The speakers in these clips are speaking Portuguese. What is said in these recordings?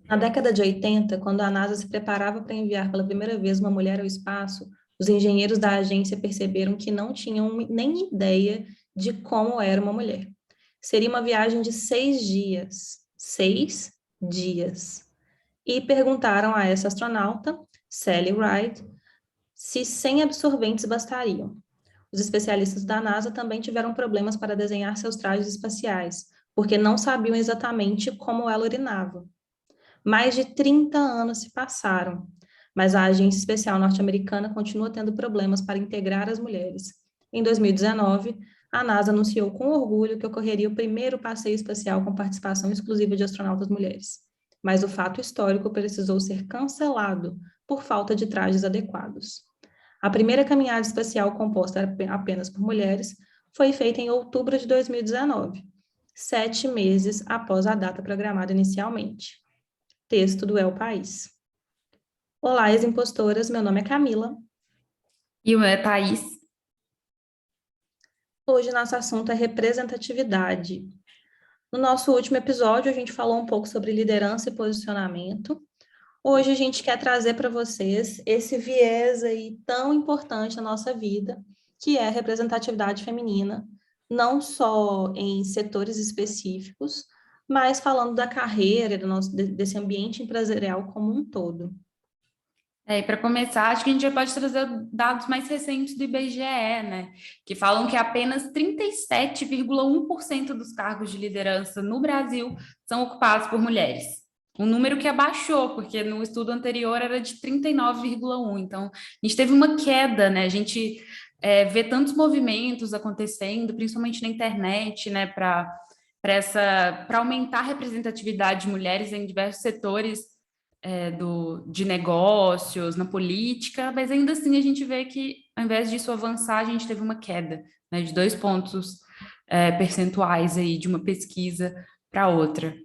Na década de 80, quando a NASA se preparava para enviar pela primeira vez uma mulher ao espaço, os engenheiros da agência perceberam que não tinham nem ideia de como era uma mulher. Seria uma viagem de 6 dias. 6 dias. E perguntaram a essa astronauta, Sally Ride, se 100 absorventes bastariam. Os especialistas da NASA também tiveram problemas para desenhar seus trajes espaciais, porque não sabiam exatamente como ela urinava. Mais de 30 anos se passaram, mas a Agência Espacial Norte-Americana continua tendo problemas para integrar as mulheres. Em 2019, a NASA anunciou com orgulho que ocorreria o primeiro passeio espacial com participação exclusiva de astronautas mulheres. Mas o fato histórico precisou ser cancelado por falta de trajes adequados. A primeira caminhada espacial composta apenas por mulheres foi feita em outubro de 2019, 7 meses após a data programada inicialmente. Texto do El País. Olá, ex-impostoras, meu nome é Camila. E o meu é Thaís. Hoje nosso assunto é representatividade. No nosso último episódio, a gente falou um pouco sobre liderança e posicionamento. Hoje a gente quer trazer para vocês esse viés aí tão importante na nossa vida, que é a representatividade feminina, não só em setores específicos, mas falando da carreira, desse ambiente empresarial como um todo. E para começar, acho que a gente já pode trazer dados mais recentes do IBGE, né? Que falam que apenas 37,1% dos cargos de liderança no Brasil são ocupados por mulheres. Um número que abaixou, porque no estudo anterior era de 39,1%. Então, a gente teve uma queda, né? A gente vê tantos movimentos acontecendo, principalmente na internet, né? Para aumentar a representatividade de mulheres em diversos setores de negócios, na política, mas ainda assim a gente vê que, ao invés disso avançar, a gente teve uma queda, né, de 2 pontos percentuais aí de uma pesquisa para outra.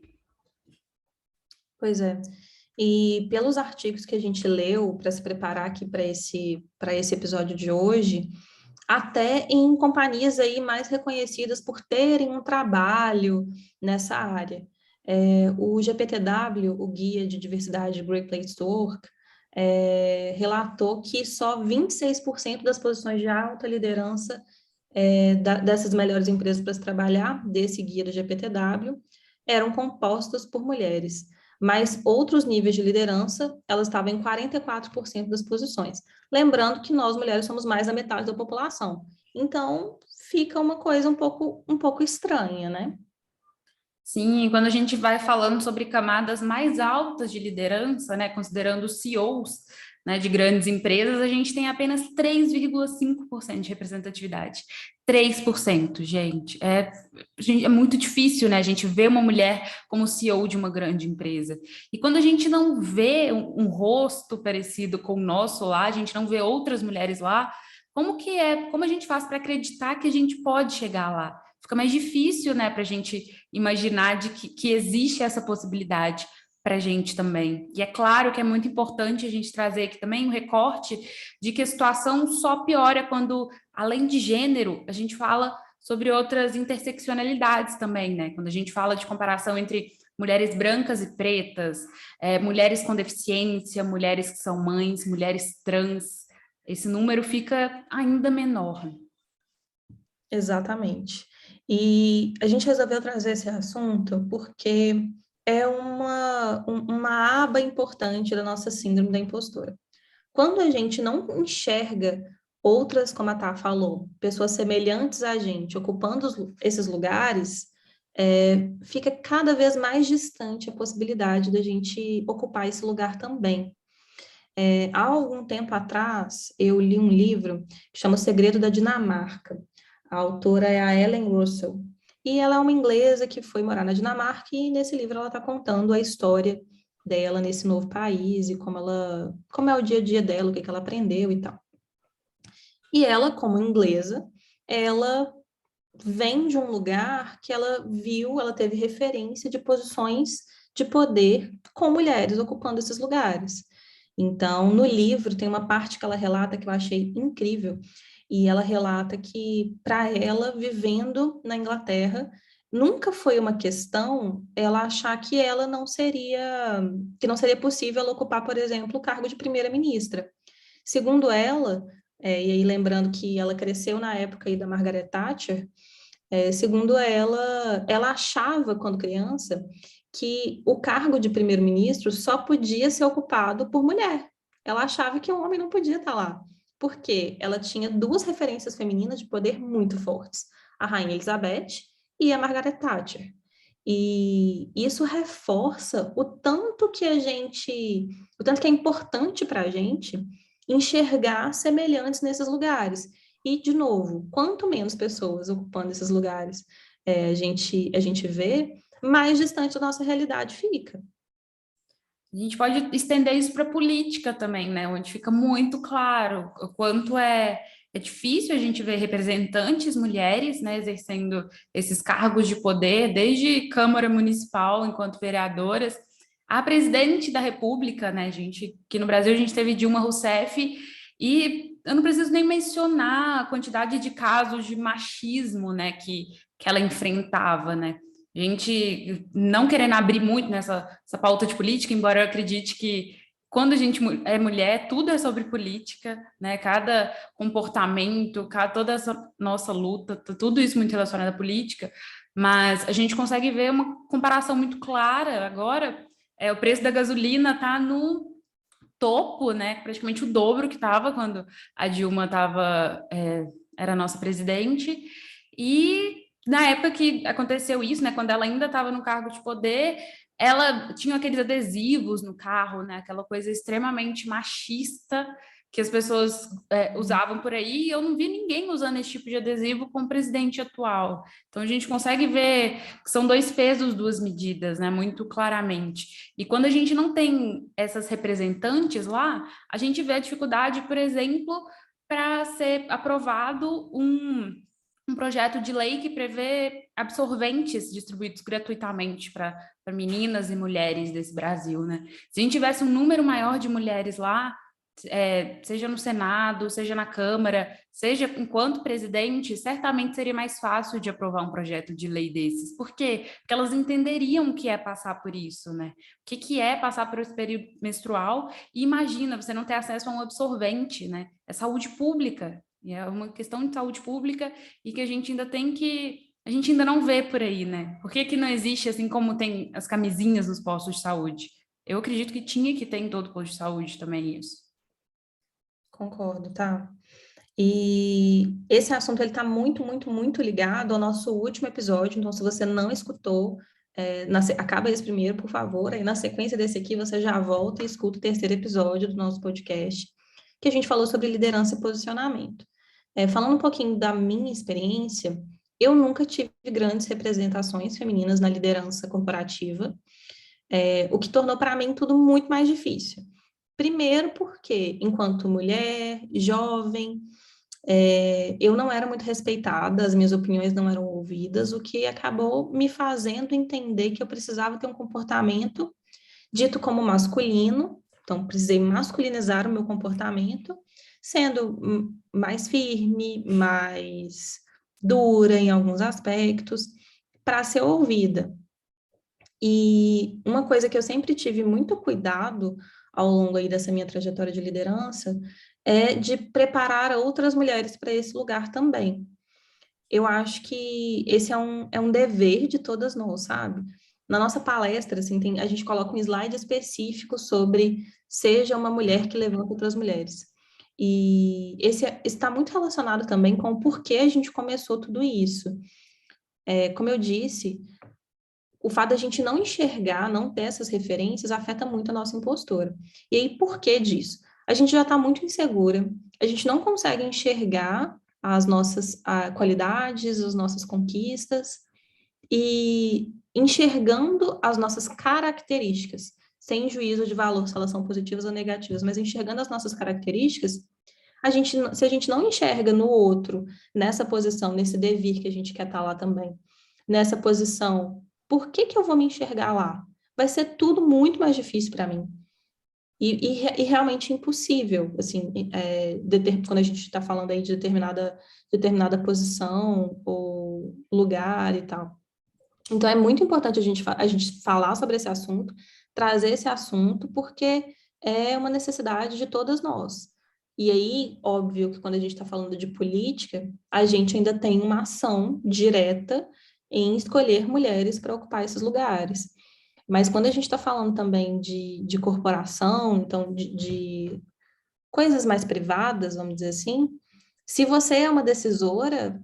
Pois é. E pelos artigos que a gente leu para se preparar aqui para esse episódio de hoje, até em companhias aí mais reconhecidas por terem um trabalho nessa área. O GPTW, o Guia de Diversidade Great Place to Work, relatou que só 26% das posições de alta liderança dessas melhores empresas para se trabalhar, desse guia do GPTW, eram compostas por mulheres. Mas outros níveis de liderança, elas estavam em 44% das posições. Lembrando que nós, mulheres, somos mais da metade da população. Então, fica uma coisa um pouco estranha, né? Sim, quando a gente vai falando sobre camadas mais altas de liderança, né, considerando os CEOs, né, de grandes empresas, a gente tem apenas 3,5% de representatividade. 3%, gente. É muito difícil, né, a gente ver uma mulher como CEO de uma grande empresa. E quando a gente não vê um rosto parecido com o nosso lá, a gente não vê outras mulheres lá, como a gente faz para acreditar que a gente pode chegar lá? Fica mais difícil, né, para a gente imaginar que existe essa possibilidade para a gente também. E é claro que é muito importante a gente trazer aqui também um recorte de que a situação só piora quando, além de gênero, a gente fala sobre outras interseccionalidades também, né? Quando a gente fala de comparação entre mulheres brancas e pretas, mulheres com deficiência, mulheres que são mães, mulheres trans, esse número fica ainda menor. Exatamente. E a gente resolveu trazer esse assunto porque é uma aba importante da nossa síndrome da impostora. Quando a gente não enxerga outras, como a Tá falou, pessoas semelhantes a gente ocupando esses lugares, fica cada vez mais distante a possibilidade da gente ocupar esse lugar também. Há algum tempo atrás, eu li um livro que chama O Segredo da Dinamarca. A autora é a Ellen Russell. E ela é uma inglesa que foi morar na Dinamarca e nesse livro ela está contando a história dela nesse novo país e como é o dia a dia dela, o que ela aprendeu e tal. E ela, como inglesa, ela vem de um lugar que ela viu, ela teve referência de posições de poder com mulheres ocupando esses lugares. Então, no livro, tem uma parte que ela relata que eu achei incrível, e ela relata que, para ela, vivendo na Inglaterra, nunca foi uma questão ela achar que que não seria possível ela ocupar, por exemplo, o cargo de primeira-ministra. Segundo ela, e aí lembrando que ela cresceu na época aí da Margaret Thatcher, segundo ela, ela achava, quando criança, que o cargo de primeiro-ministro só podia ser ocupado por mulher. Ela achava que o homem não podia estar lá, porque ela tinha duas referências femininas de poder muito fortes, a Rainha Elizabeth e a Margaret Thatcher. E isso reforça o tanto que é importante para a gente enxergar semelhantes nesses lugares. E, de novo, quanto menos pessoas ocupando esses lugares a gente vê, mais distante da nossa realidade fica. A gente pode estender isso para a política também, né? Onde fica muito claro o quanto é difícil a gente ver representantes mulheres, né, exercendo esses cargos de poder, desde Câmara Municipal, enquanto vereadoras, a presidente da República, né, gente? Que no Brasil a gente teve Dilma Rousseff, e eu não preciso nem mencionar a quantidade de casos de machismo, né, que ela enfrentava, né? A gente não querendo abrir muito nessa essa pauta de política, embora eu acredite que quando a gente é mulher, tudo é sobre política, né? Cada comportamento, toda essa nossa luta, tudo isso muito relacionado à política, mas a gente consegue ver uma comparação muito clara agora. O preço da gasolina está no topo, né? Praticamente o dobro que estava quando a Dilma era a nossa presidente. E na época que aconteceu isso, né? Quando ela ainda estava no cargo de poder, ela tinha aqueles adesivos no carro, né? Aquela coisa extremamente machista que as pessoas usavam por aí, e eu não vi ninguém usando esse tipo de adesivo com o presidente atual. Então a gente consegue ver que são dois pesos, duas medidas, né? Muito claramente. E quando a gente não tem essas representantes lá, a gente vê a dificuldade, por exemplo, para ser aprovado um projeto de lei que prevê absorventes distribuídos gratuitamente para meninas e mulheres desse Brasil, né? Se a gente tivesse um número maior de mulheres lá, seja no Senado, seja na Câmara, seja enquanto presidente, certamente seria mais fácil de aprovar um projeto de lei desses. Por quê? Porque elas entenderiam o que é passar por isso, né? O que é passar por esse período menstrual, e imagina, você não ter acesso a um absorvente, né? É saúde pública, e é uma questão de saúde pública e que a gente ainda a gente ainda não vê por aí, né? Por que que não existe, assim como tem as camisinhas nos postos de saúde? Eu acredito que tinha que ter em todo posto de saúde também isso. Concordo, tá? E esse assunto ele está muito, muito, muito ligado ao nosso último episódio. Então, se você não escutou, acaba esse primeiro, por favor. Aí, na sequência desse aqui, você já volta e escuta o terceiro episódio do nosso podcast, que a gente falou sobre liderança e posicionamento. Falando um pouquinho da minha experiência, eu nunca tive grandes representações femininas na liderança corporativa, o que tornou para mim tudo muito mais difícil. Primeiro porque, enquanto mulher, jovem, eu não era muito respeitada, as minhas opiniões não eram ouvidas, o que acabou me fazendo entender que eu precisava ter um comportamento dito como masculino, então precisei masculinizar o meu comportamento, sendo mais firme, mais dura em alguns aspectos, para ser ouvida. E uma coisa que eu sempre tive muito cuidado ao longo aí dessa minha trajetória de liderança é de preparar outras mulheres para esse lugar também. Eu acho que esse é um dever de todas nós, sabe? Na nossa palestra, assim, a gente coloca um slide específico sobre seja uma mulher que levanta outras mulheres. E esse está muito relacionado também com o porquê a gente começou tudo isso. Como eu disse, o fato da gente não enxergar, não ter essas referências, afeta muito a nossa impostura. E aí, por que disso? A gente já está muito insegura, a gente não consegue enxergar as nossas qualidades, as nossas conquistas, e enxergando as nossas características, sem juízo de valor, se elas são positivas ou negativas, mas enxergando as nossas características, se a gente não enxerga no outro, nessa posição, nesse devir que a gente quer estar lá também, nessa posição, por que que eu vou me enxergar lá? Vai ser tudo muito mais difícil para mim. E realmente impossível, assim, quando a gente está falando aí de determinada posição ou lugar e tal. Então, é muito importante a gente falar sobre esse assunto, trazer esse assunto, porque é uma necessidade de todas nós. E aí, óbvio que quando a gente está falando de política, a gente ainda tem uma ação direta em escolher mulheres para ocupar esses lugares. Mas quando a gente está falando também de corporação, então de coisas mais privadas, vamos dizer assim, se você é uma decisora,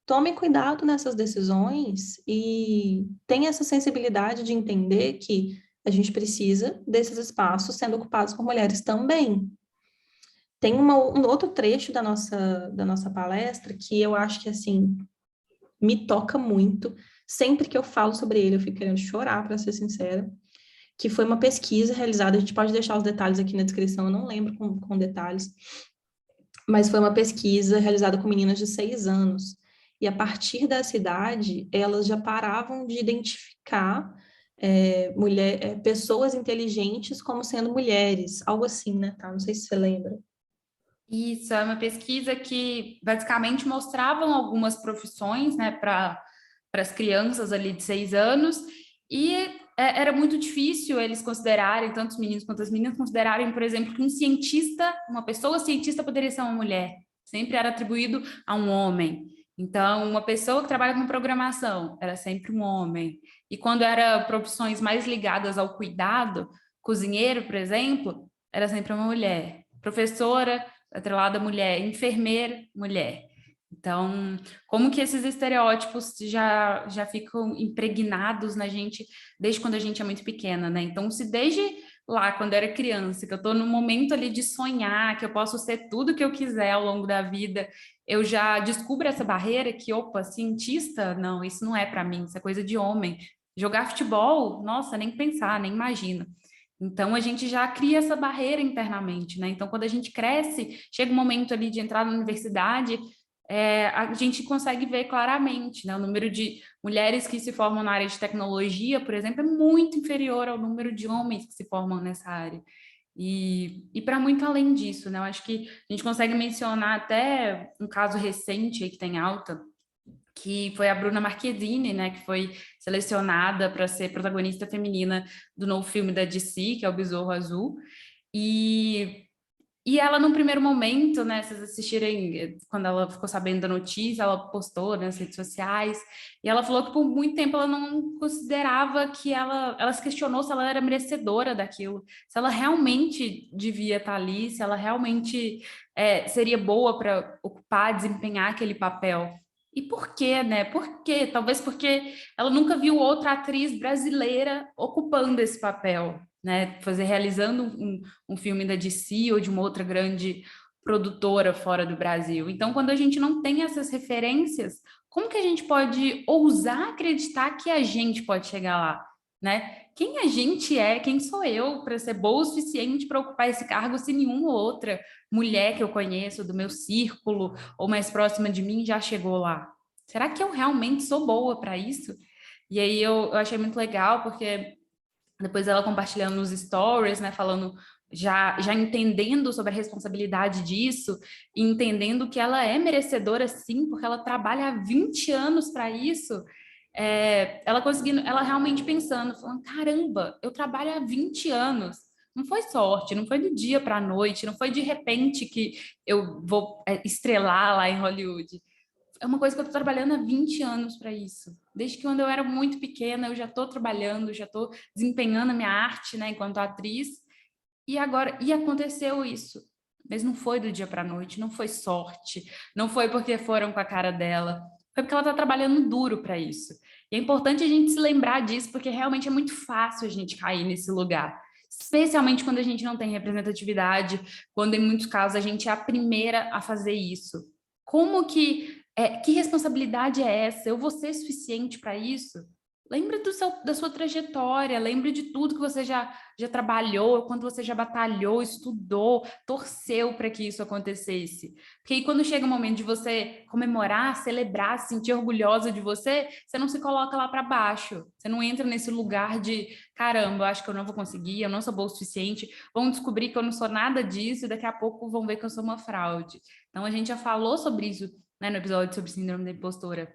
tome cuidado nessas decisões e tenha essa sensibilidade de entender que a gente precisa desses espaços sendo ocupados por mulheres também. Tem um outro trecho da nossa palestra que eu acho que, assim, me toca muito. Sempre que eu falo sobre ele, eu fico querendo chorar, para ser sincera, que foi uma pesquisa realizada, a gente pode deixar os detalhes aqui na descrição, eu não lembro com detalhes, mas foi uma pesquisa realizada com meninas de 6 anos. E a partir dessa idade, elas já paravam de identificar pessoas inteligentes como sendo mulheres, algo assim, né? Tá? Não sei se você lembra. Isso é uma pesquisa que basicamente mostravam algumas profissões, né, para as crianças ali de 6 anos, e era muito difícil eles considerarem, tanto os meninos quanto as meninas, considerarem, por exemplo, que um cientista, uma pessoa cientista poderia ser uma mulher. Sempre era atribuído a um homem. Então, uma pessoa que trabalha com programação era sempre um homem. E quando era profissões mais ligadas ao cuidado, cozinheiro, por exemplo, era sempre uma mulher. Professora, atrelada à mulher, enfermeira, mulher. Então, como que esses estereótipos já ficam impregnados na gente desde quando a gente é muito pequena, né? Então, se desde lá, quando eu era criança, que eu estou no momento ali de sonhar, que eu posso ser tudo que eu quiser ao longo da vida, eu já descubro essa barreira que, opa, cientista, não, isso não é para mim, isso é coisa de homem. Jogar futebol, nossa, nem pensar, nem imagino. Então, a gente já cria essa barreira internamente, né? Então, quando a gente cresce, chega um momento ali de entrar na universidade, a gente consegue ver claramente, né? O número de mulheres que se formam na área de tecnologia, por exemplo, é muito inferior ao número de homens que se formam nessa área. E para muito além disso, né? Eu acho que a gente consegue mencionar até um caso recente aí que tem alta, que foi a Bruna Marquezine, né, que foi selecionada para ser protagonista feminina do novo filme da DC, que é o Besouro Azul. E, e ela, num primeiro momento, né, se vocês assistirem, quando ela ficou sabendo da notícia, ela postou, né, nas redes sociais, e ela falou que por muito tempo ela não considerava que ela se questionou se ela era merecedora daquilo, se ela realmente devia estar ali, se ela realmente seria boa para ocupar, desempenhar aquele papel. E por quê, né? Por quê? Talvez porque ela nunca viu outra atriz brasileira ocupando esse papel, né? Realizando um filme da DC ou de uma outra grande produtora fora do Brasil. Então, quando a gente não tem essas referências, como que a gente pode ousar acreditar que a gente pode chegar lá, né? Quem a gente é, quem sou eu para ser boa o suficiente para ocupar esse cargo se nenhuma outra mulher que eu conheço do meu círculo ou mais próxima de mim já chegou lá? Será que eu realmente sou boa para isso? E aí eu achei muito legal, porque depois ela compartilhando nos stories, né, falando, já entendendo sobre a responsabilidade disso, e entendendo que ela é merecedora sim, porque ela trabalha há 20 anos para isso, ela conseguindo, ela realmente pensando, falando, caramba, eu trabalho há 20 anos, não foi sorte, não foi do dia para a noite, não foi de repente que eu vou estrelar lá em Hollywood. É uma coisa que eu estou trabalhando há 20 anos para isso. Desde que quando eu era muito pequena, eu já estou trabalhando, já estou desempenhando a minha arte, né, enquanto atriz. E agora, e aconteceu isso. Mas não foi do dia para a noite, não foi sorte, não foi porque foram com a cara dela, foi porque ela está trabalhando duro para isso. E é importante a gente se lembrar disso, porque realmente é muito fácil a gente cair nesse lugar. Especialmente quando a gente não tem representatividade, quando em muitos casos a gente é a primeira a fazer isso. Como que responsabilidade é essa? Eu vou ser suficiente para isso? Lembre da sua trajetória, lembre de tudo que você já trabalhou, quanto você já batalhou, estudou, torceu para que isso acontecesse. Porque aí quando chega o momento de você comemorar, celebrar, se sentir orgulhosa de você, você não se coloca lá para baixo. Você não entra nesse lugar de, caramba, eu acho que eu não vou conseguir, eu não sou boa o suficiente, vão descobrir que eu não sou nada disso e daqui a pouco vão ver que eu sou uma fraude. Então a gente já falou sobre isso, né, no episódio sobre síndrome da impostora.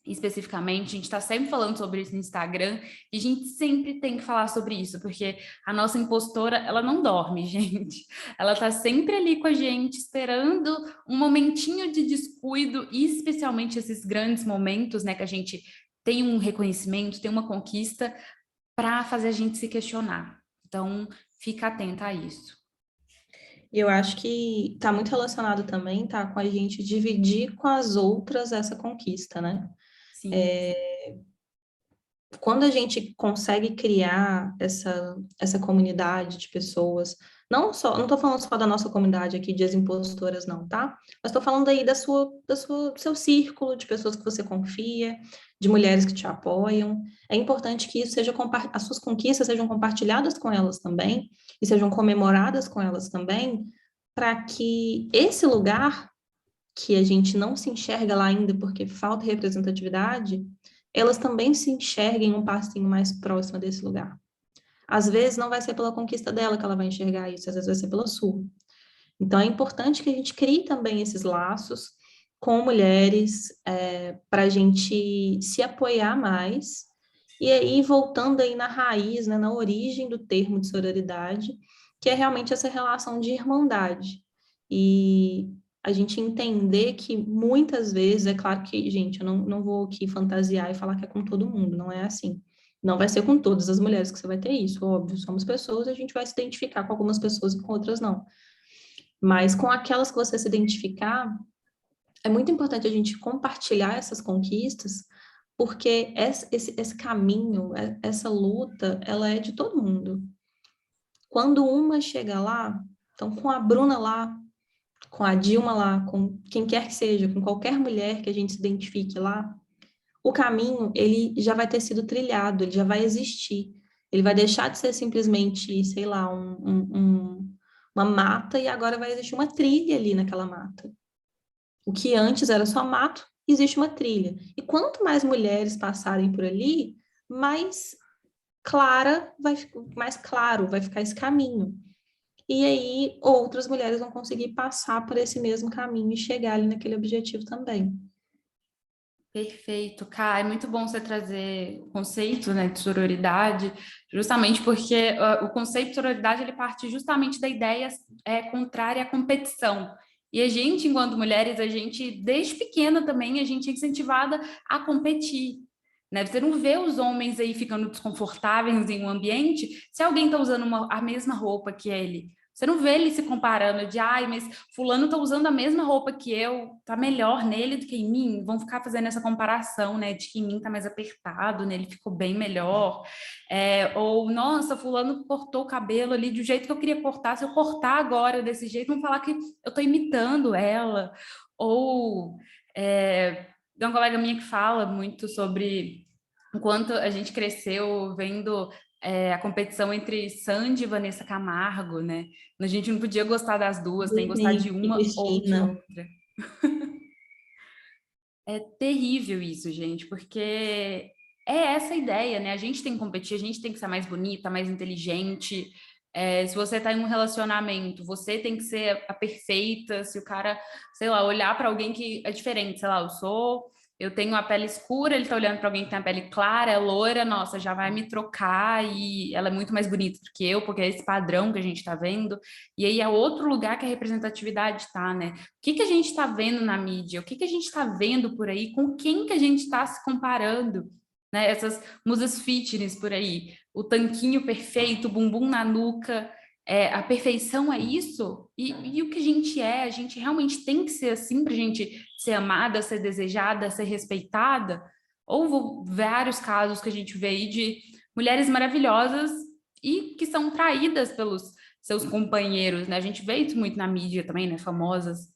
especificamente, a gente está sempre falando sobre isso no Instagram, e a gente sempre tem que falar sobre isso, porque a nossa impostora, ela não dorme, gente. Ela está sempre ali com a gente, esperando um momentinho de descuido, e especialmente esses grandes momentos, né, que a gente tem um reconhecimento, tem uma conquista, para fazer a gente se questionar. Então, fica atenta a isso. E eu acho que está muito relacionado também, tá, com a gente dividir com as outras essa conquista, né? Sim. Quando a gente consegue criar essa comunidade de pessoas, não estou falando só da nossa comunidade aqui de as impostoras, não, tá? Mas estou falando aí do seu círculo de pessoas que você confia, de mulheres que te apoiam. É importante que isso seja as suas conquistas sejam compartilhadas com elas também e sejam comemoradas com elas também, para que esse lugar que a gente não se enxerga lá ainda porque falta representatividade, elas também se enxerguem um passinho mais próximo desse lugar. Às vezes não vai ser pela conquista dela que ela vai enxergar isso, às vezes vai ser pela sua. Então é importante que a gente crie também esses laços com mulheres para a gente se apoiar mais. E aí, voltando aí na raiz, né, na origem do termo de sororidade, que é realmente essa relação de irmandade. E a gente entender que muitas vezes, é claro que, gente, eu não vou aqui fantasiar e falar que é com todo mundo, não é assim. Não vai ser com todas as mulheres que você vai ter isso, óbvio, somos pessoas, a gente vai se identificar com algumas pessoas e com outras não. Mas com aquelas que você se identificar, é muito importante a gente compartilhar essas conquistas, porque esse caminho, essa luta, ela é de todo mundo. Quando uma chega lá, então com a Bruna lá, com a Dilma lá, com quem quer que seja, com qualquer mulher que a gente se identifique lá, o caminho, ele já vai ter sido trilhado, ele já vai existir. Ele vai deixar de ser simplesmente, sei lá, uma mata e agora vai existir uma trilha ali naquela mata. O que antes era só mato, existe uma trilha. E quanto mais mulheres passarem por ali, mais mais claro vai ficar esse caminho. E aí outras mulheres vão conseguir passar por esse mesmo caminho e chegar ali naquele objetivo também. Perfeito, Kai. É muito bom você trazer o conceito, né, de sororidade, justamente porque o conceito de sororidade ele parte justamente da ideia contrária à competição. E a gente, enquanto mulheres, a gente, desde pequena também, a gente é incentivada a competir. Né? Você não vê os homens aí ficando desconfortáveis em um ambiente se alguém está usando a mesma roupa que ele. Você não vê ele se comparando de, ai, mas fulano tá usando a mesma roupa que eu, tá melhor nele do que em mim. Vão ficar fazendo essa comparação, né, de que em mim tá mais apertado, nele ficou bem melhor. Ou, nossa, fulano cortou o cabelo ali do jeito que eu queria cortar. Se eu cortar agora desse jeito, vão falar que eu tô imitando ela. Ou tem uma colega minha que fala muito sobre o quanto a gente cresceu vendo a competição entre Sandy e Vanessa Camargo, né? A gente não podia gostar das duas, tem que gostar de Britney e uma ou de Cristina. outra. É terrível isso, gente, porque é essa a ideia, né? A gente tem que competir, a gente tem que ser mais bonita, mais inteligente. Se você tá em um relacionamento, você tem que ser a perfeita. Se o cara, sei lá, olhar para alguém que é diferente, sei lá, eu tenho a pele escura, ele tá olhando para alguém que tem a pele clara, é loira, nossa, já vai me trocar e ela é muito mais bonita do que eu, porque é esse padrão que a gente tá vendo. E aí é outro lugar que a representatividade tá, né? O que a gente está vendo na mídia? O que a gente está vendo por aí? Com quem que a gente está se comparando? Né? Essas musas fitness por aí, o tanquinho perfeito, o bumbum na nuca, a perfeição é isso? E o que a gente realmente tem que ser assim para a gente ser amada, ser desejada, ser respeitada? Houve vários casos que a gente vê aí de mulheres maravilhosas e que são traídas pelos seus companheiros, né? A gente vê isso muito na mídia também, né? Famosas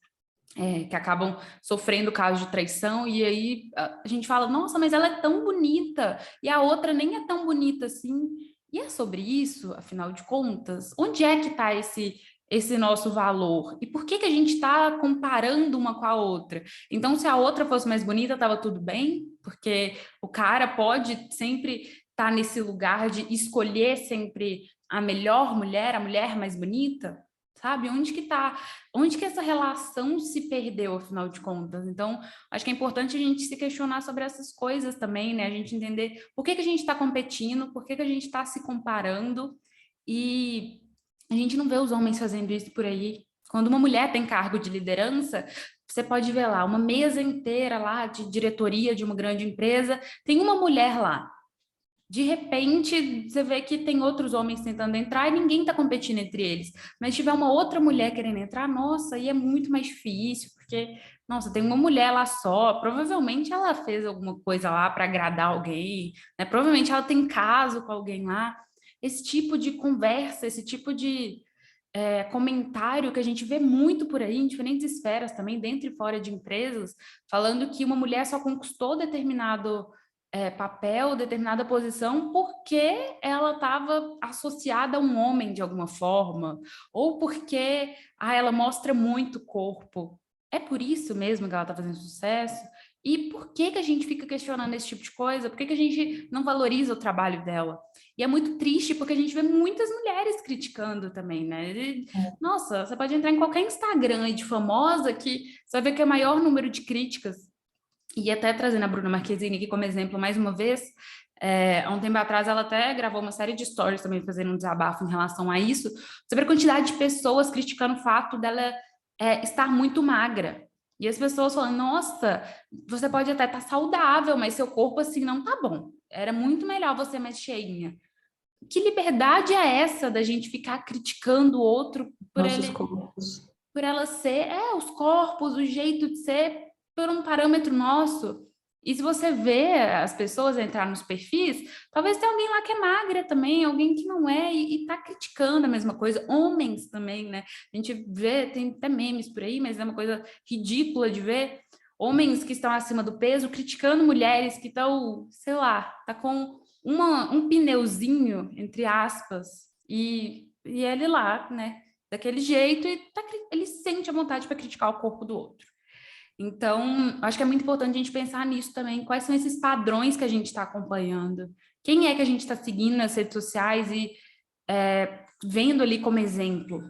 que acabam sofrendo casos de traição, e aí a gente fala, nossa, mas ela é tão bonita, e a outra nem é tão bonita assim. E é sobre isso, afinal de contas? Onde é que está esse nosso valor? E por que a gente está comparando uma com a outra? Então, se a outra fosse mais bonita, estava tudo bem? Porque o cara pode sempre estar nesse lugar de escolher sempre a melhor mulher, a mulher mais bonita? sabe? Onde que tá, onde que essa relação se perdeu, afinal de contas? Então, acho que é importante a gente se questionar sobre essas coisas também, né? A gente entender por que que a gente está competindo, por que que a gente está se comparando, e a gente não vê os homens fazendo isso por aí. Quando uma mulher tem cargo de liderança, você pode ver lá, uma mesa inteira lá de diretoria de uma grande empresa, tem uma mulher lá. De repente, você vê que tem outros homens tentando entrar e ninguém está competindo entre eles. Mas se tiver uma outra mulher querendo entrar, nossa, aí é muito mais difícil, porque, nossa, tem uma mulher lá só, provavelmente ela fez alguma coisa lá para agradar alguém, né? Provavelmente ela tem caso com alguém lá. Esse tipo de conversa, esse tipo de comentário que a gente vê muito por aí, em diferentes esferas também, dentro e fora de empresas, falando que uma mulher só conquistou determinado papel, determinada posição, porque ela estava associada a um homem de alguma forma, ou porque ela mostra muito corpo. É por isso mesmo que ela está fazendo sucesso? E por que que a gente fica questionando esse tipo de coisa? Por que que a gente não valoriza o trabalho dela? E é muito triste porque a gente vê muitas mulheres criticando também, né? Nossa, você pode entrar em qualquer Instagram aí de famosa que você vai ver que é o maior número de críticas. E até trazendo a Bruna Marquezine aqui como exemplo mais uma vez, há um tempo atrás ela até gravou uma série de stories também fazendo um desabafo em relação a isso, sobre a quantidade de pessoas criticando o fato dela estar muito magra. E as pessoas falando, nossa, você pode até estar saudável, mas seu corpo assim não tá bom. Era muito melhor você mais cheinha. Que liberdade é essa da gente ficar criticando o outro Nossos corpos. por ela ser, os corpos, o jeito de ser, por um parâmetro nosso? E se você vê as pessoas entrar nos perfis, talvez tenha alguém lá que é magra também, alguém que não é, e tá criticando a mesma coisa. Homens também, né? A gente vê, tem até memes por aí, mas é uma coisa ridícula de ver. Homens que estão acima do peso criticando mulheres que estão, sei lá, tá com um pneuzinho, entre aspas, e ele lá, né? Daquele jeito e ele sente a vontade para criticar o corpo do outro. Então, acho que é muito importante a gente pensar nisso também. Quais são esses padrões que a gente está acompanhando? Quem é que a gente está seguindo nas redes sociais e vendo ali como exemplo?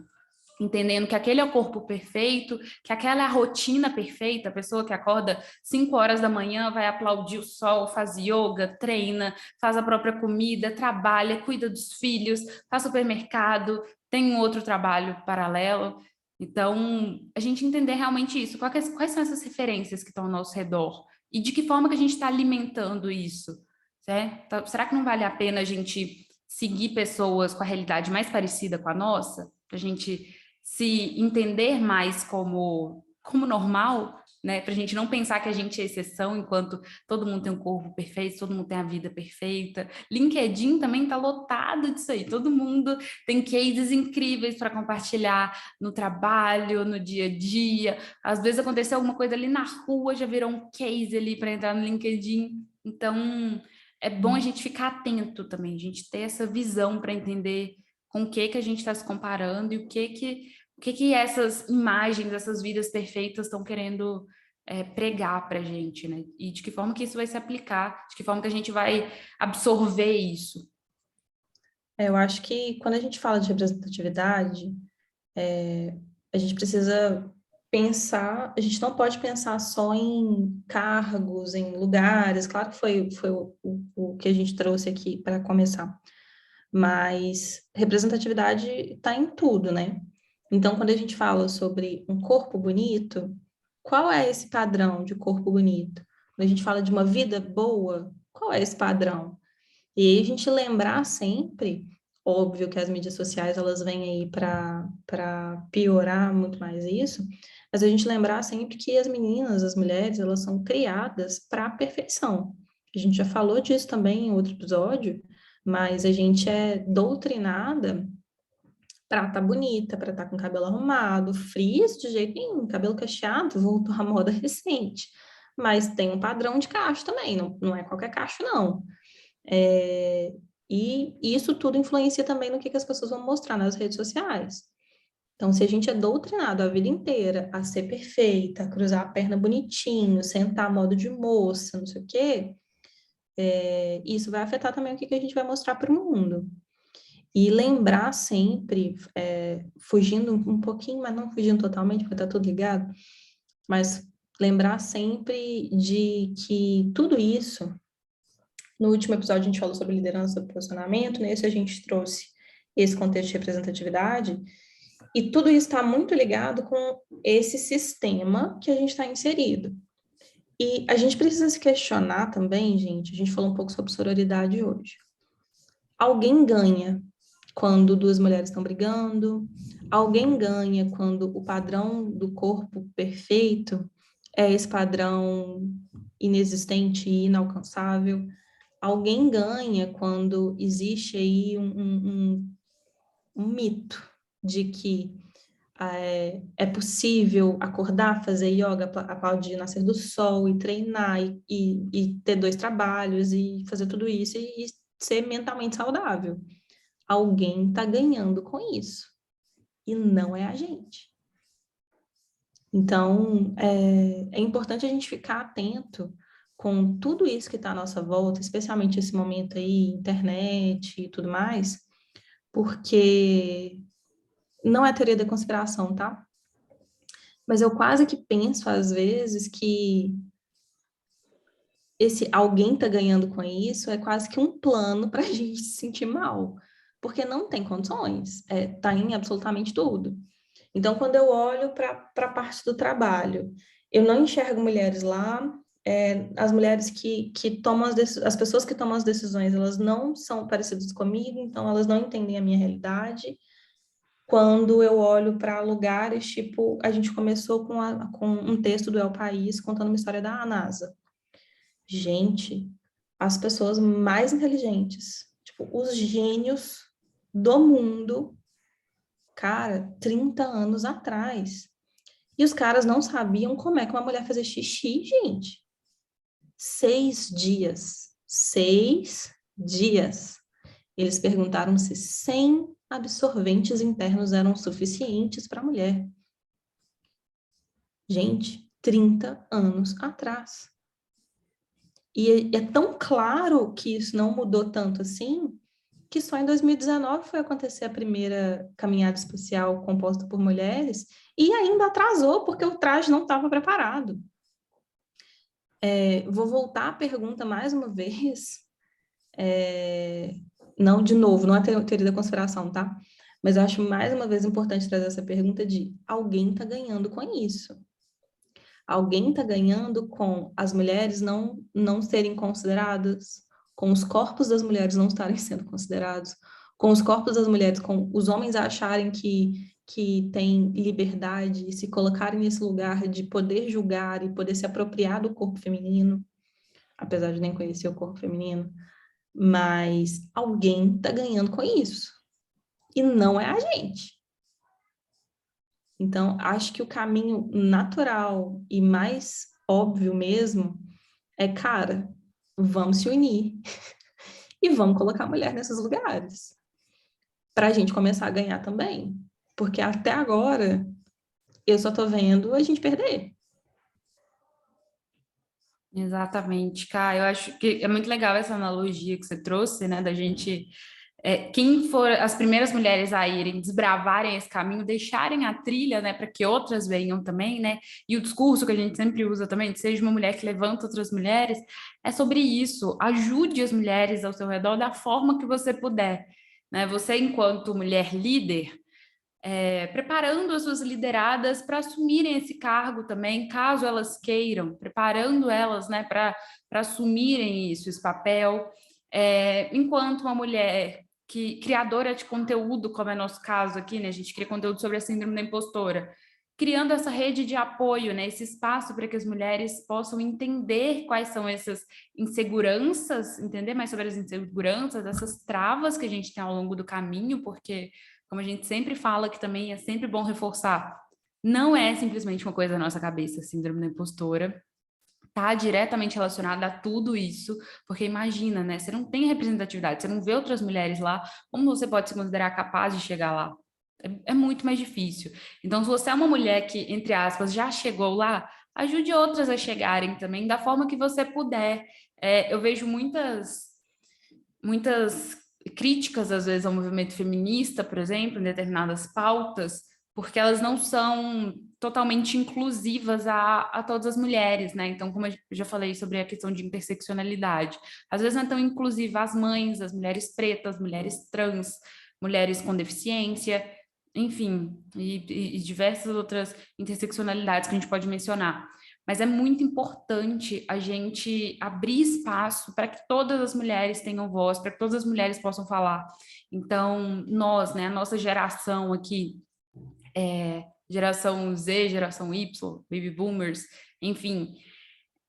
Entendendo que aquele é o corpo perfeito, que aquela é a rotina perfeita, a pessoa que acorda 5 horas da manhã, vai aplaudir o sol, faz yoga, treina, faz a própria comida, trabalha, cuida dos filhos, faz supermercado, tem um outro trabalho paralelo. Então, a gente entender realmente isso, quais são essas referências que estão ao nosso redor e de que forma que a gente está alimentando isso, certo? Será que não vale a pena a gente seguir pessoas com a realidade mais parecida com a nossa? Para a gente se entender mais como normal, né? Para a gente não pensar que a gente é exceção, enquanto todo mundo tem um corpo perfeito, todo mundo tem a vida perfeita. LinkedIn também está lotado disso aí, todo mundo tem cases incríveis para compartilhar no trabalho, no dia a dia. Às vezes aconteceu alguma coisa ali na rua, já virou um case ali para entrar no LinkedIn. Então, é bom a gente ficar atento também, a gente ter essa visão para entender com o que a gente está se comparando e o que essas imagens, essas vidas perfeitas estão querendo pregar para a gente, né? E de que forma que isso vai se aplicar, de que forma que a gente vai absorver isso. Eu acho que quando a gente fala de representatividade, a gente precisa pensar, a gente não pode pensar só em cargos, em lugares, claro que foi o que a gente trouxe aqui para começar, mas representatividade está em tudo, né? Então, quando a gente fala sobre um corpo bonito, qual é esse padrão de corpo bonito? Quando a gente fala de uma vida boa, qual é esse padrão? E aí a gente lembrar sempre, óbvio que as mídias sociais elas vêm aí para piorar muito mais isso, mas a gente lembrar sempre que as meninas, as mulheres, elas são criadas para a perfeição. A gente já falou disso também em outro episódio, mas a gente é doutrinada para estar bonita, para estar com o cabelo arrumado, frizz de jeito nenhum, cabelo cacheado voltou à moda recente, mas tem um padrão de cacho também, não é qualquer cacho, não. É, e isso tudo influencia também no que as pessoas vão mostrar nas redes sociais. Então, se a gente é doutrinado a vida inteira a ser perfeita, a cruzar a perna bonitinho, sentar a modo de moça, não sei o quê, isso vai afetar também o que a gente vai mostrar para o mundo. E lembrar sempre, fugindo um pouquinho, mas não fugindo totalmente, porque está tudo ligado, mas lembrar sempre de que tudo isso, no último episódio a gente falou sobre liderança e posicionamento, nesse a gente trouxe esse contexto de representatividade, e tudo isso está muito ligado com esse sistema que a gente está inserido. E a gente precisa se questionar também, gente, a gente falou um pouco sobre sororidade hoje. Alguém ganha quando duas mulheres estão brigando, alguém ganha quando o padrão do corpo perfeito é esse padrão inexistente e inalcançável. Alguém ganha quando existe aí um mito de que é possível acordar, fazer yoga, aplaudir o nascer do sol e treinar e ter 2 trabalhos e fazer tudo isso e ser mentalmente saudável. Alguém está ganhando com isso e não é a gente. Então, é importante a gente ficar atento com tudo isso que está à nossa volta, especialmente esse momento aí, internet e tudo mais, porque não é teoria da conspiração, tá? Mas eu quase que penso, às vezes, que esse alguém tá ganhando com isso é quase que um plano para a gente se sentir mal, porque não tem condições, tá em absolutamente tudo. Então, quando eu olho para a parte do trabalho, eu não enxergo mulheres lá, as mulheres que tomam as pessoas que tomam as decisões, elas não são parecidas comigo, então elas não entendem a minha realidade. Quando eu olho para lugares, tipo, a gente começou com um texto do El País contando uma história da NASA. Gente, as pessoas mais inteligentes, tipo, os gênios do mundo, cara, 30 anos atrás. E os caras não sabiam como é que uma mulher fazia xixi, gente. 6 dias. 6 dias. Eles perguntaram se 100 absorventes internos eram suficientes para a mulher. Gente, 30 anos atrás. E é tão claro que isso não mudou tanto assim, que só em 2019 foi acontecer a primeira caminhada espacial composta por mulheres, e ainda atrasou, porque o traje não estava preparado. Vou voltar à pergunta mais uma vez. Não, de novo, não é teoria da conspiração, tá? Mas eu acho mais uma vez importante trazer essa pergunta de alguém está ganhando com isso. Alguém está ganhando com as mulheres não serem consideradas, com os corpos das mulheres não estarem sendo considerados, com os corpos das mulheres, com os homens acharem que têm liberdade e se colocarem nesse lugar de poder julgar e poder se apropriar do corpo feminino, apesar de nem conhecer o corpo feminino, mas alguém está ganhando com isso. E não é a gente. Então, acho que o caminho natural e mais óbvio mesmo cara, vamos se unir e vamos colocar a mulher nesses lugares para a gente começar a ganhar também. Porque até agora eu só tô vendo a gente perder. Exatamente, Cá. Eu acho que é muito legal essa analogia que você trouxe, né, da gente, quem for as primeiras mulheres a irem desbravarem esse caminho, deixarem a trilha, né, para que outras venham também, né, e o discurso que a gente sempre usa também, de seja uma mulher que levanta outras mulheres, é sobre isso. Ajude as mulheres ao seu redor da forma que você puder, né, você enquanto mulher líder, preparando as suas lideradas para assumirem esse cargo também, caso elas queiram, preparando elas, né, para assumirem isso, esse papel. Enquanto uma mulher criadora de conteúdo, como é nosso caso aqui, né, a gente cria conteúdo sobre a síndrome da impostora, criando essa rede de apoio, né, esse espaço para que as mulheres possam entender quais são essas inseguranças, entender mais sobre as inseguranças, essas travas que a gente tem ao longo do caminho, porque como a gente sempre fala, que também é sempre bom reforçar, não é simplesmente uma coisa da nossa cabeça, a síndrome da impostora, está diretamente relacionada a tudo isso, porque imagina, né, você não tem representatividade, você não vê outras mulheres lá, como você pode se considerar capaz de chegar lá? É muito mais difícil. Então, se você é uma mulher que, entre aspas, já chegou lá, ajude outras a chegarem também, da forma que você puder. Eu vejo muitas críticas, às vezes, ao movimento feminista, por exemplo, em determinadas pautas, porque elas não são totalmente inclusivas a todas as mulheres, né? Então, como eu já falei sobre a questão de interseccionalidade, às vezes não é tão inclusiva as mães, as mulheres pretas, mulheres trans, mulheres com deficiência, enfim, e diversas outras interseccionalidades que a gente pode mencionar. Mas é muito importante a gente abrir espaço para que todas as mulheres tenham voz, para que todas as mulheres possam falar. Então, nós, né, a nossa geração aqui, geração Z, geração Y, baby boomers, enfim,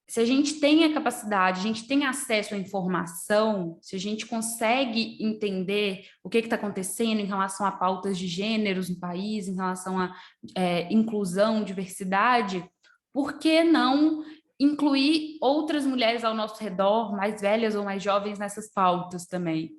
se a gente tem a capacidade, a gente tem acesso à informação, se a gente consegue entender o que está acontecendo em relação a pautas de gêneros no país, em relação a inclusão, diversidade, por que não incluir outras mulheres ao nosso redor, mais velhas ou mais jovens, nessas pautas também?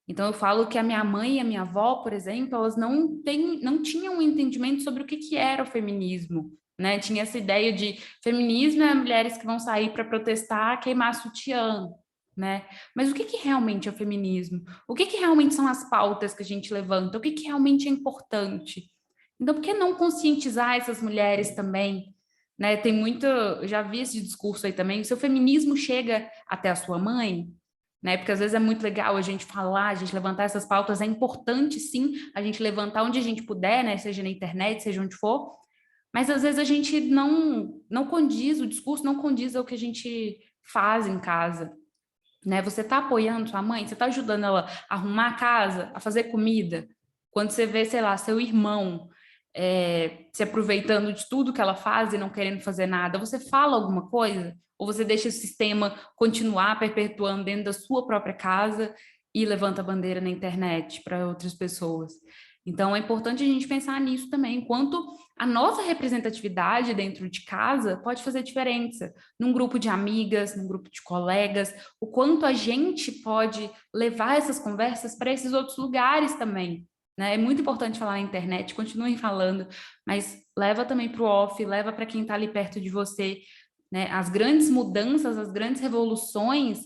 Então, eu falo que a minha mãe e a minha avó, por exemplo, elas não tinham um entendimento sobre o que era o feminismo, né? Tinha essa ideia de feminismo é mulheres que vão sair para protestar, queimar sutiã, né? Mas o que realmente é o feminismo? O que realmente são as pautas que a gente levanta? O que realmente é importante? Então, por que não conscientizar essas mulheres também? Né? Tem muito, eu já vi esse discurso aí também, o seu feminismo chega até a sua mãe, né? Porque às vezes é muito legal a gente falar, a gente levantar essas pautas, é importante sim a gente levantar onde a gente puder, né? Seja na internet, seja onde for, mas às vezes a gente não condiz, o discurso não condiz ao que a gente faz em casa, né? Você está apoiando sua mãe, você está ajudando ela a arrumar a casa, a fazer comida. Quando você vê, sei lá, seu irmão se aproveitando de tudo que ela faz e não querendo fazer nada, você fala alguma coisa? Ou você deixa o sistema continuar perpetuando dentro da sua própria casa e levanta a bandeira na internet para outras pessoas? Então, é importante a gente pensar nisso também, enquanto a nossa representatividade dentro de casa pode fazer diferença num grupo de amigas, num grupo de colegas, o quanto a gente pode levar essas conversas para esses outros lugares também, né? É muito importante falar na internet, continuem falando, mas leva também para o off, leva para quem está ali perto de você, né? As grandes mudanças, as grandes revoluções,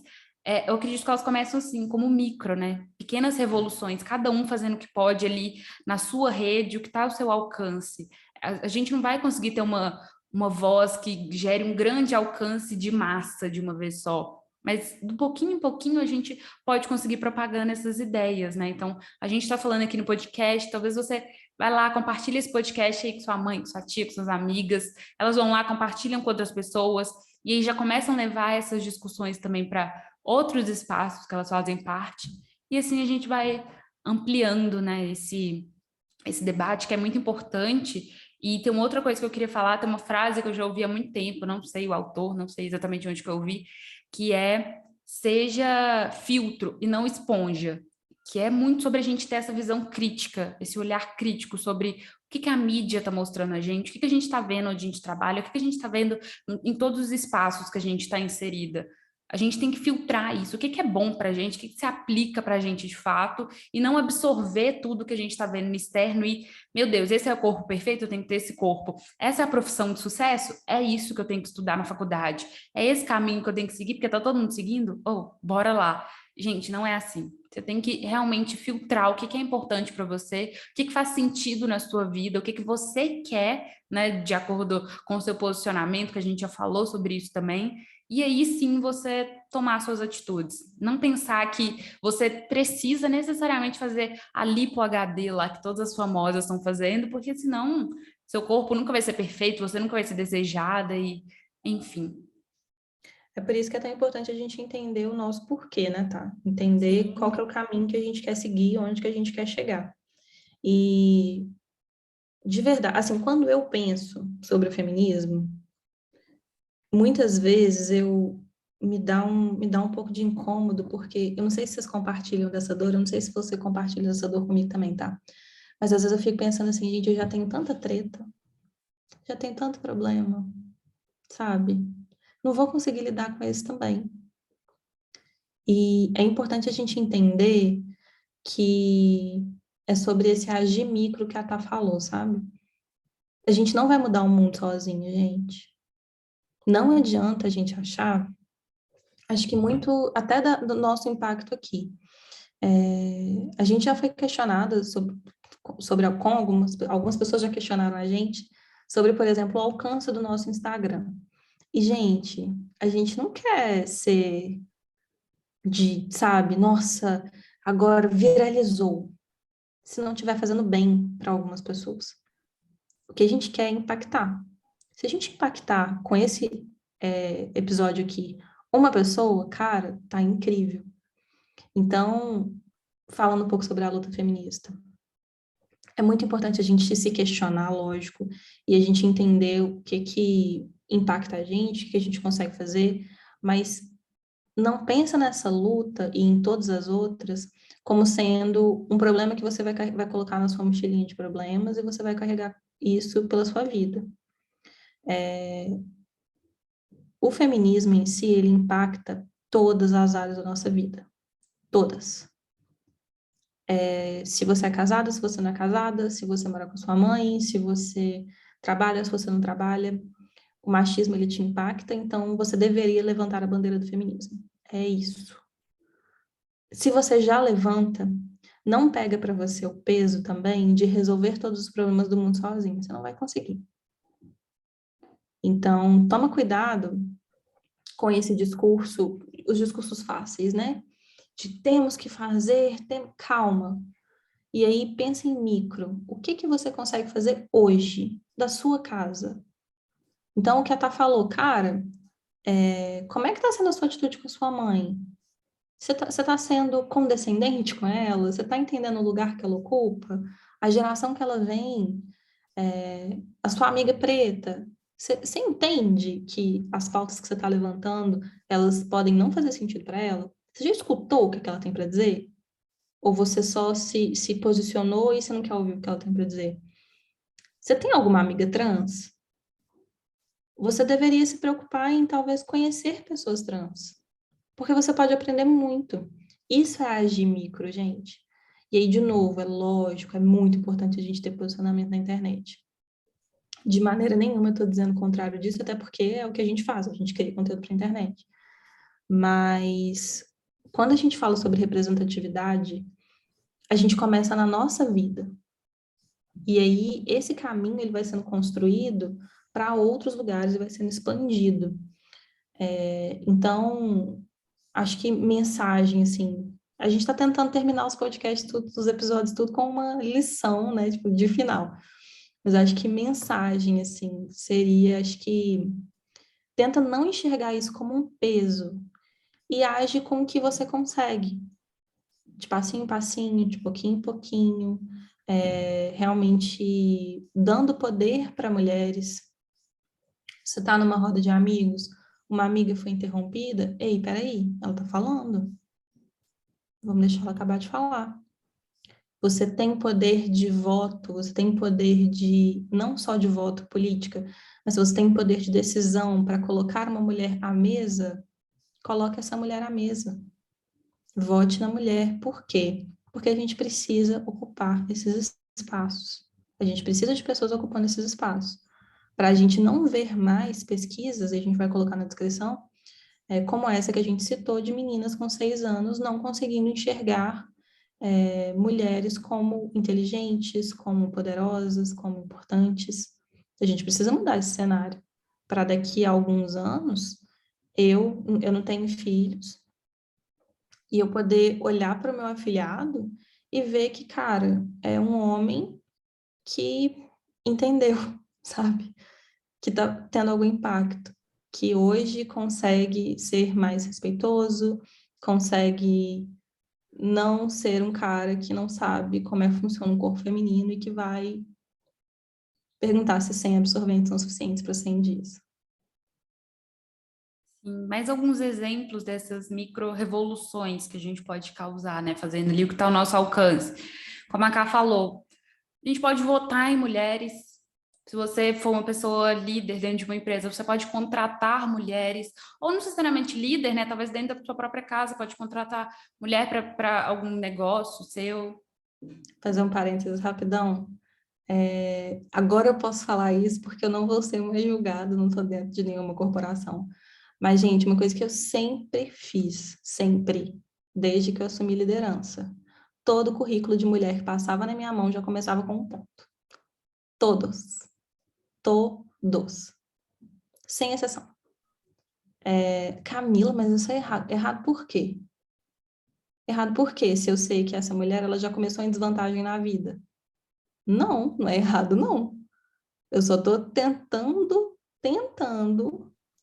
eu acredito que elas começam assim, como micro, né? Pequenas revoluções, cada um fazendo o que pode ali na sua rede, o que está ao seu alcance. A gente não vai conseguir ter uma voz que gere um grande alcance de massa de uma vez só, mas do pouquinho em pouquinho a gente pode conseguir propagando essas ideias, né? Então, a gente está falando aqui no podcast, talvez você vai lá, compartilha esse podcast aí com sua mãe, com sua tia, com suas amigas, elas vão lá, compartilham com outras pessoas, e aí já começam a levar essas discussões também para outros espaços que elas fazem parte, e assim a gente vai ampliando, né, esse debate que é muito importante. E tem uma outra coisa que eu queria falar, tem uma frase que eu já ouvi há muito tempo, não sei o autor, não sei exatamente onde que eu ouvi, que é: seja filtro e não esponja, que é muito sobre a gente ter essa visão crítica, esse olhar crítico sobre o que a mídia está mostrando a gente, o que a gente está vendo onde a gente trabalha, o que a gente está vendo em todos os espaços que a gente está inserida. A gente tem que filtrar isso, o que é bom para a gente, o que se aplica para a gente de fato, e não absorver tudo que a gente está vendo no externo e, meu Deus, esse é o corpo perfeito, eu tenho que ter esse corpo. Essa é a profissão de sucesso? É isso que eu tenho que estudar na faculdade. É esse caminho que eu tenho que seguir, porque está todo mundo seguindo? Oh, bora lá. Gente, não é assim. Você tem que realmente filtrar o que é importante para você, o que faz sentido na sua vida, o que você quer, né, de acordo com o seu posicionamento, que a gente já falou sobre isso também. E aí sim você tomar suas atitudes. Não pensar que você precisa necessariamente fazer a lipo HD lá que todas as famosas estão fazendo, porque senão seu corpo nunca vai ser perfeito, você nunca vai ser desejada e enfim. É por isso que é tão importante a gente entender o nosso porquê, né, tá? Entender qual que é o caminho que a gente quer seguir, onde que a gente quer chegar. E, de verdade, assim, quando eu penso sobre o feminismo, muitas vezes me dá um pouco de incômodo, porque eu não sei se vocês compartilham dessa dor, eu não sei se você compartilha dessa dor comigo também, tá? Mas às vezes eu fico pensando assim, gente, eu já tenho tanta treta, já tenho tanto problema, sabe? Não vou conseguir lidar com isso também. E é importante a gente entender que é sobre esse agir micro que a Tá falou, sabe? A gente não vai mudar o mundo sozinho, gente. Não adianta a gente achar, acho que muito, até do nosso impacto aqui. A gente já foi questionada com algumas pessoas já questionaram a gente sobre, por exemplo, o alcance do nosso Instagram. E, gente, a gente não quer ser sabe, nossa, agora viralizou, se não estiver fazendo bem para algumas pessoas. O que a gente quer é impactar. Se a gente impactar com esse episódio aqui uma pessoa, cara, tá incrível. Então, falando um pouco sobre a luta feminista, é muito importante a gente se questionar, lógico, e a gente entender o que impacta a gente, o que a gente consegue fazer, mas não pensa nessa luta e em todas as outras como sendo um problema que você vai colocar na sua mochilinha de problemas e você vai carregar isso pela sua vida. O feminismo em si, ele impacta todas as áreas da nossa vida. Todas. Se você é casada, se você não é casada, se você mora com sua mãe, se você trabalha, se você não trabalha, o machismo ele te impacta, então você deveria levantar a bandeira do feminismo. É isso. Se você já levanta, não pega para você o peso também de resolver todos os problemas do mundo sozinho, você não vai conseguir. Então, toma cuidado com esse discurso, os discursos fáceis, né? De temos que fazer, calma. E aí pensa em micro. O que você consegue fazer hoje, da sua casa? Então, o que a Tá falou, cara, como é que tá sendo a sua atitude com a sua mãe? Você tá sendo condescendente com ela? Você tá entendendo o lugar que ela ocupa? A geração que ela vem? A sua amiga preta? Você entende que as pautas que você está levantando, elas podem não fazer sentido para ela? Você já escutou o que ela tem para dizer? Ou você só se posicionou e você não quer ouvir o que ela tem para dizer? Você tem alguma amiga trans? Você deveria se preocupar em talvez conhecer pessoas trans, porque você pode aprender muito. Isso é agir micro, gente. E aí, de novo, é lógico, é muito importante a gente ter posicionamento na internet. De maneira nenhuma eu estou dizendo o contrário disso, até porque é o que a gente faz, a gente cria conteúdo para a internet. Mas quando a gente fala sobre representatividade, a gente começa na nossa vida. E aí, esse caminho ele vai sendo construído para outros lugares e vai sendo expandido. Então, acho que mensagem, assim, a gente está tentando terminar os podcasts, os episódios, tudo com uma lição, né, tipo, de final. Mas acho que mensagem, assim, seria, acho que tenta não enxergar isso como um peso e age com o que você consegue, de passinho em passinho, de pouquinho em pouquinho, realmente dando poder para mulheres. Você está numa roda de amigos, uma amiga foi interrompida, ei, peraí, ela está falando, vamos deixar ela acabar de falar. Você tem poder de voto, você tem poder de, não só de voto política, mas você tem poder de decisão para colocar uma mulher à mesa, coloque essa mulher à mesa. Vote na mulher. Por quê? Porque a gente precisa ocupar esses espaços. A gente precisa de pessoas ocupando esses espaços. Para a gente não ver mais pesquisas, e a gente vai colocar na descrição, como essa que a gente citou, de meninas com 6 anos não conseguindo enxergar mulheres como inteligentes, como poderosas, como importantes. A gente precisa mudar esse cenário. Para daqui a alguns anos, eu não tenho filhos, e eu poder olhar para o meu afilhado e ver que, cara, é um homem que entendeu, sabe? Que está tendo algum impacto, que hoje consegue ser mais respeitoso, consegue não ser um cara que não sabe como é que funciona o corpo feminino e que vai perguntar se 100 absorventes são suficientes para 100 dias. Sim, mais alguns exemplos dessas micro-revoluções que a gente pode causar, né? Fazendo ali o que está ao nosso alcance. Como a Ká falou, a gente pode votar em mulheres. Se você for uma pessoa líder dentro de uma empresa, você pode contratar mulheres, ou não necessariamente líder, né? Talvez dentro da sua própria casa, pode contratar mulher para algum negócio seu. Fazer um parênteses rapidão. Agora eu posso falar isso porque eu não vou ser mais julgada, não estou dentro de nenhuma corporação. Mas, gente, uma coisa que eu sempre fiz, sempre. desde que eu assumi liderança. Todo currículo de mulher que passava na minha mão já começava com um ponto. Todos. Todos. Sem exceção. Camila, mas isso é errado. Errado por quê? Errado por quê? Se eu sei que essa mulher ela já começou em desvantagem na vida. Não, não é errado, não. Eu só estou tentando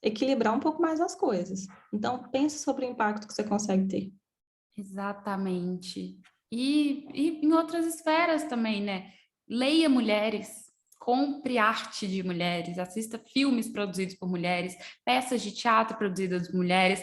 equilibrar um pouco mais as coisas. Então, pense sobre o impacto que você consegue ter. Exatamente. E em outras esferas também, né? Leia mulheres, compre arte de mulheres, assista filmes produzidos por mulheres, peças de teatro produzidas por mulheres,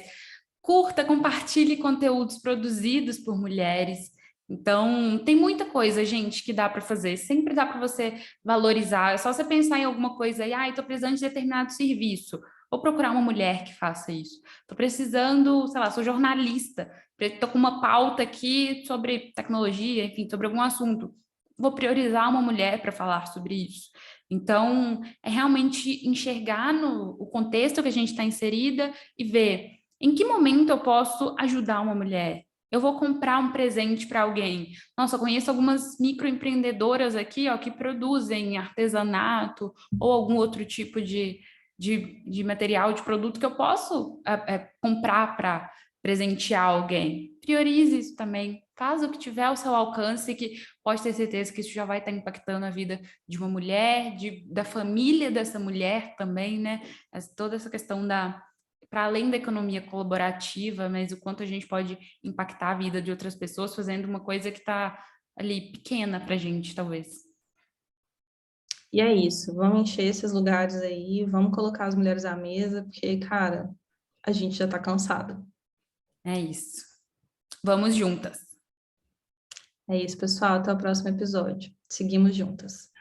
curta, compartilhe conteúdos produzidos por mulheres. Então, tem muita coisa, gente, que dá para fazer. Sempre dá para você valorizar. É só você pensar em alguma coisa e, estou precisando de determinado serviço. Vou procurar uma mulher que faça isso. Estou precisando, sei lá, sou jornalista. Estou com uma pauta aqui sobre tecnologia, enfim, sobre algum assunto. Vou priorizar uma mulher para falar sobre isso. Então, é realmente enxergar o contexto que a gente está inserida e ver em que momento eu posso ajudar uma mulher. Eu vou comprar um presente para alguém. Nossa, eu conheço algumas microempreendedoras aqui, ó, que produzem artesanato ou algum outro tipo de material, de produto que eu posso comprar para presentear alguém. Priorize isso também. Faça o que tiver ao seu alcance, que pode ter certeza que isso já vai estar impactando a vida de uma mulher, da família dessa mulher também, né? Toda essa questão para além da economia colaborativa, mas o quanto a gente pode impactar a vida de outras pessoas fazendo uma coisa que está ali pequena para a gente, talvez. E é isso, vamos encher esses lugares aí, vamos colocar as mulheres à mesa, porque, cara, a gente já tá cansado. É isso. Vamos juntas. É isso, pessoal, até o próximo episódio. Seguimos juntas.